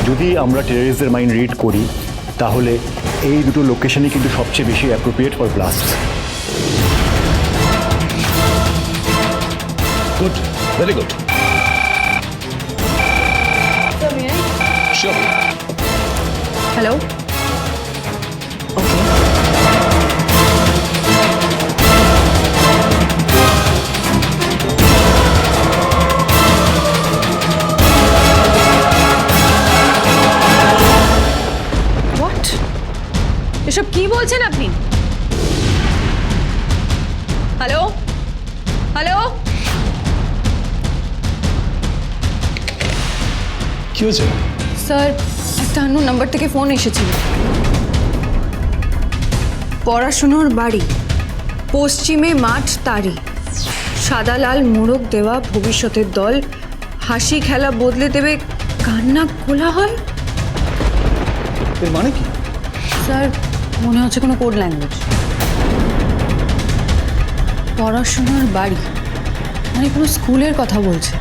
যদি আমরা টেররিস্টদের mind read করি তাহলে এই দুটো লোকেশনই কিন্তু সবচেয়ে বেশি appropriate for blast. Good, very good. Sure. Hello. Okay. What? এসব কি বলছেন আপনি? Hello, hello. কি হয়েছে? স্যার, একটা অন্য নাম্বার থেকে ফোন এসেছিল। পড়াশুনোর বাড়ি, পশ্চিমে মাঠ তারি, সাদা লাল মোড়ক দেওয়া ভবিষ্যতের দল, হাসি খেলা বদলে দেবে কান্না কোলাহল। এর মানে কি? স্যার, মনে হচ্ছে কোনো কোড ল্যাঙ্গুয়েজ। পড়াশোনার বাড়ি মানে কোনো স্কুলের কথা বলছে।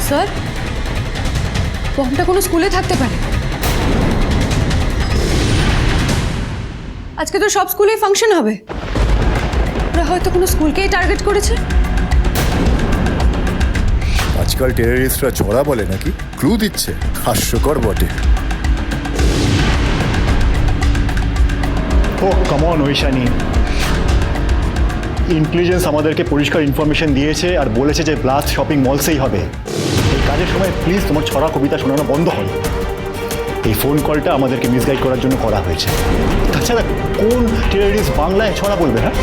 স্যার, বমটা কোনো স্কুলে থাকতে পারে। আজকে তো সব স্কুলেই ফাংশন হবে, ওরা হয়তো কোনো স্কুলকেই টার্গেট করেছে। আজকাল টেররিস্টরা ছড়া বলে নাকি, ক্লু দিচ্ছে, হাস্যকর বটে। ও কমন ঐশানী, ইন্টেলিজেন্স আমাদেরকে পরিষ্কার ইনফরমেশন দিয়েছে আর বলেছে যে ব্লাস্ট শপিং মলসেই হবে। এই কাজের সময় প্লিজ তোমার ছড়া কবিতা শোনানো বন্ধ হয়। এই ফোন কলটা আমাদেরকে মিসগাইড করার জন্য করা হয়েছে। তাছাড়া কোন টেররিস্ট বাংলায় ছড়া বলবে? হ্যাঁ,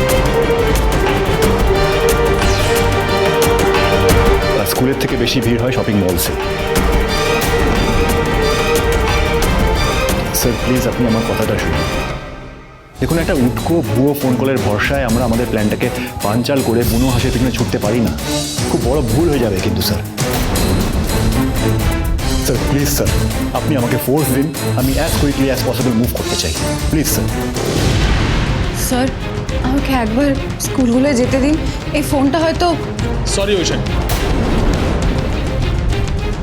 স্কুলের থেকে বেশি ভিড় হয় শপিং মলসে। স্যার প্লিজ আপনি আমার কথাটা শুনুন। দেখুন, একটা উটকো ভুয়ো ফোন কলের ভরসায় আমরা আমাদের প্ল্যানটাকে পাঞ্চাল করে বুনো হাসির পিছনে ছুটতে পারি না। খুব বড় ভুল হয়ে যাবে কিন্তু স্যার। স্যার প্লিজ স্যার, আপনি আমাকে ফোর্স দিন, আমি as quickly as possible move করতে চাই, প্লিজ স্যার। স্যার, আমাকে একবার স্কুলগুলোয় যেতে দিন। এই ফোনটা হয়তো। সরি ঐশানী,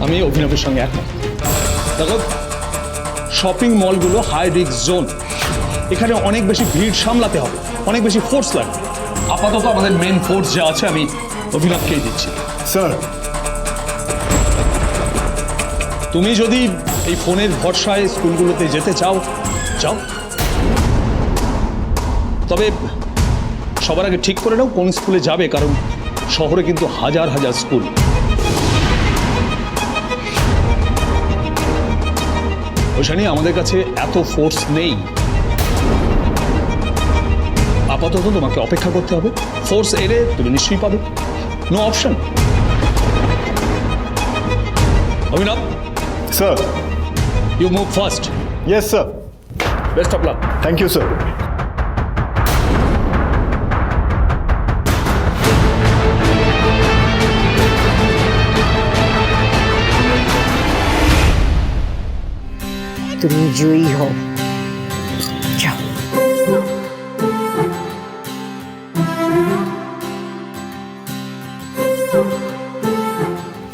আমি অভিনবের সঙ্গে একমত। দেখো, শপিং মলগুলো হাই রিস্ক জোন, এখানে অনেক বেশি ভিড় সামলাতে হবে, অনেক বেশি ফোর্স লাগবে। আপাতত আমাদের মেন ফোর্স যা আছে আমি অভিনবকেই দিচ্ছি। স্যার, তুমি যদি এই ফোনের ভরসায় স্কুলগুলোতে যেতে চাও যাও, তবে সবার আগে ঠিক করে নাও কোন স্কুলে যাবে, কারণ শহরে কিন্তু হাজার হাজার স্কুল। ওইখানে আমাদের কাছে এত ফোর্স নেই। আপাতত তোমাকে অপেক্ষা করতে হবে, ফোর্স এলে তুমি নিশ্চয়ই পাবে, no option. Abhinav, sir. You move first. Yes sir. Best of luck. Thank you sir. তুমি জয়ী হও। যাও।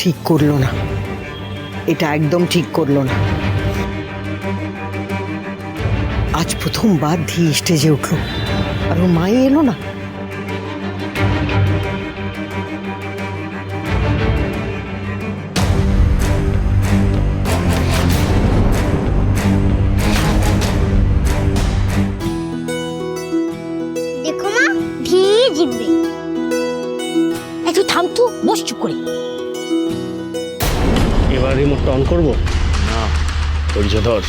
ঠিক করলো না, এটা একদম ঠিক করলো না। আজ প্রথমবার ধী স্টেজে উঠলো আর ও মাই এলো না। দেখো মা, ধী জিতবে। একটু থাম তো, বস চুপ করে। এবার রিমোটটা অন করবো না, ধৈর্য ধর।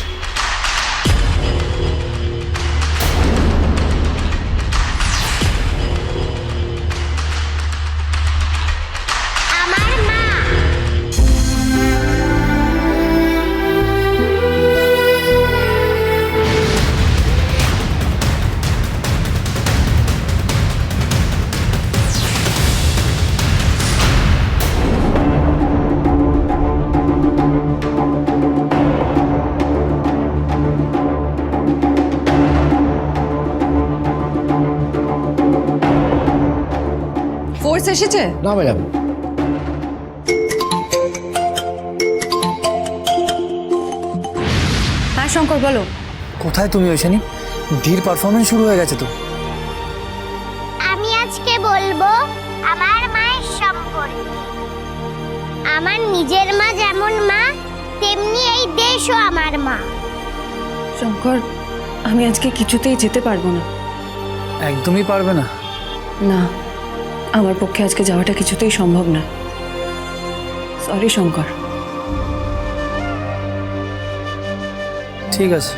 আমার মা। ফোর্স এসেছে? না ম্যাডাম, শঙ্কর বলো। কোথায় তুমি ঐশানী? ধীর পারফরমেন্স শুরু হয়ে গেছে তো। আমি আজকে বলবো আমার মায়ের সম্পর্কে। আমার নিজের মা যেমন মা, তেমনি এই দেশও আমার মা। শঙ্কর, আমি আজকে কিছুতেই যেতে পারবো না। একদমই পারবে না? না, আমার পক্ষে আজকে যাওয়াটা কিছুতেই সম্ভব না। সরি শঙ্কর। ঠিক আছে।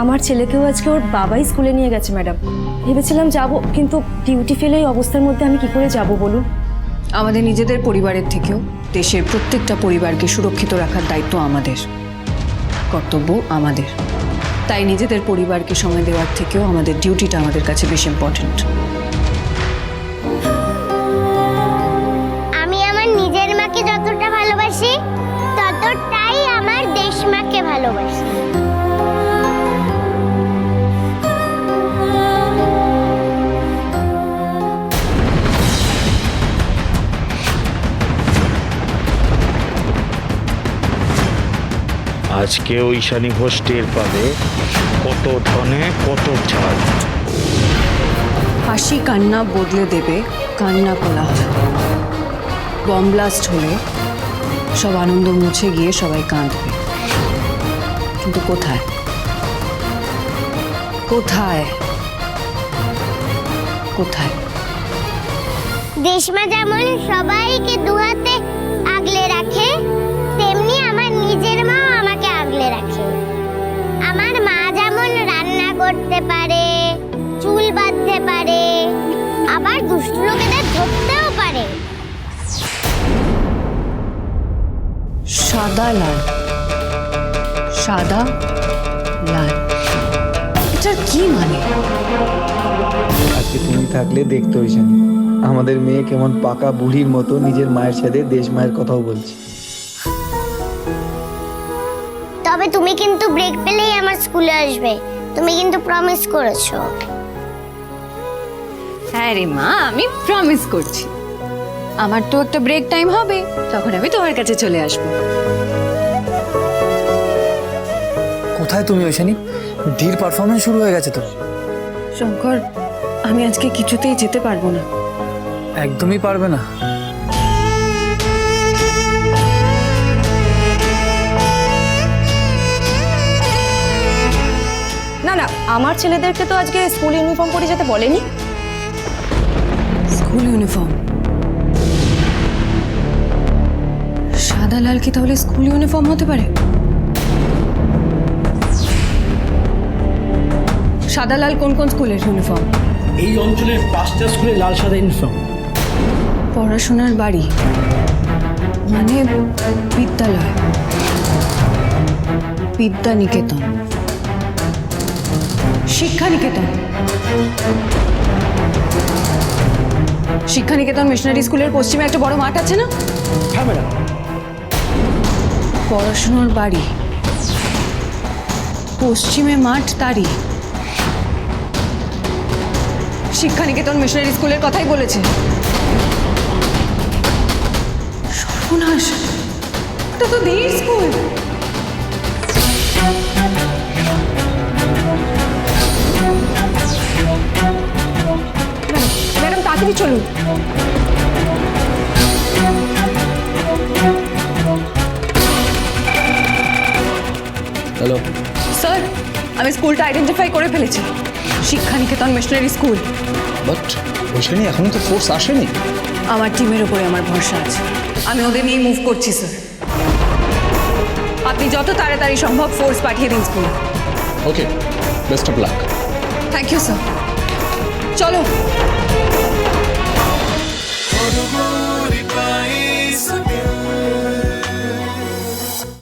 আমার ছেলেকেও আজকে ওর বাবাই স্কুলে নিয়ে গেছে ম্যাডাম। ভেবেছিলাম যাব, কিন্তু ডিউটি ফেলে এই অবস্থার মধ্যে আমি কি করে যাব বলুন? আমাদের নিজেদের পরিবারের থেকেও দেশের প্রত্যেকটা পরিবারকে সুরক্ষিত রাখার দায়িত্ব আমাদের, কর্তব্য আমাদের। তাই নিজেদের পরিবারকে সময় দেওয়ার থেকেও আমাদের ডিউটিটা আমাদের কাছে বেশি ইম্পর্ট্যান্ট। আমি আমার নিজের মাকে যতটা ভালোবাসি, ততটাই আমার দেশ মাকে ভালোবাসি। আজকে ঈশানী ঘোষ টের পাবে কত ধনে কত ঝাল। হাসি কান্না বদলে দেবে কান্না কোলাহল। বম ব্লাস্ট হলে সব আনন্দ মুছে গিয়ে সবাই কাঁদবে, কিন্তু কোথায় কোথায় কোথায়? দেশমা যেমন সবাইকে দুহাতে আগলে রাখে, তেমনি আমার নিজের মাও আমাকে আগলে রাখে। আমার মা যেমন রান্না করতে পারে, চুল বাঁধতে পারে, আবার দুষ্ট লোকেদের ধরতেও পারে। সাদা লাল, সাদা লাল, এটার কি মানে? আজকে তুমি থাকলে দেখতে ঐশানী, আমাদের মেয়ে কেমন পাকা বুড়ির মতো নিজের মায়ের সাথে দেশ মায়ের কথাও বলছে। তবে তুমি কিন্তু ব্রেক পেলেই আমার স্কুলে আসবে, তুমি কিন্তু প্রমিস করেছো। হ্যাঁ রে মা, আমি প্রমিস করছি। আমার তো একটা ব্রেক টাইম হবে, তখন আমি তোমার কাছে চলে আসবো। কোথায় তুমি ঐশানী? ধীর পারফরমেন্স শুরু হয়ে গেছে তো। শঙ্কর, আমি আজকে কিছুতেই যেতে পারবো না। একদমই পারবে না? না না, আমার ছেলেদেরকে তো আজকে স্কুল ইউনিফর্ম পরে যেতে বলেনি। School uniform? সাদা লাল কি তাহলে স্কুল ইউনিফর্ম হতে পারে? সাদা লাল কোন কোন স্কুলের ইউনিফর্ম? এই অঞ্চলের 5টা স্কুলে লাল সাদা ইউনিফর্ম। পড়াশোনার বাড়ি মানে বিদ্যালয়, বিদ্যানিকেতন, শিক্ষানিকেতন। শিক্ষানিকেতন মিশনারি স্কুলের পশ্চিমে একটা বড় মাঠ আছে না? হ্যাঁ ম্যাডাম। পড়াশোনার বাড়ি, পশ্চিমে মাঠ, তারই শিক্ষানিকেতন মিশনারি স্কুলের কথাই বলেছে। সর্বনাশ, এটা তো ধীর স্কুল। ম্যাডাম তাড়াতাড়ি চলুন। হ্যালো স্যার, আমি স্কুলটা আইডেন্টিফাই করে ফেলেছি, শিক্ষানিকেতন মিশনারি স্কুল। বাট ঈশানী এখনো তো ফোর্স আসেনি। আমার টিমের উপরে আমার ভরসা আছে, আমি ওদের নিয়ে মুভ করছি স্যার। আপনি যত তাড়াতাড়ি সম্ভব ফোর্স পাঠিয়ে দিন school. Okay, best of luck. Thank you sir. চলো।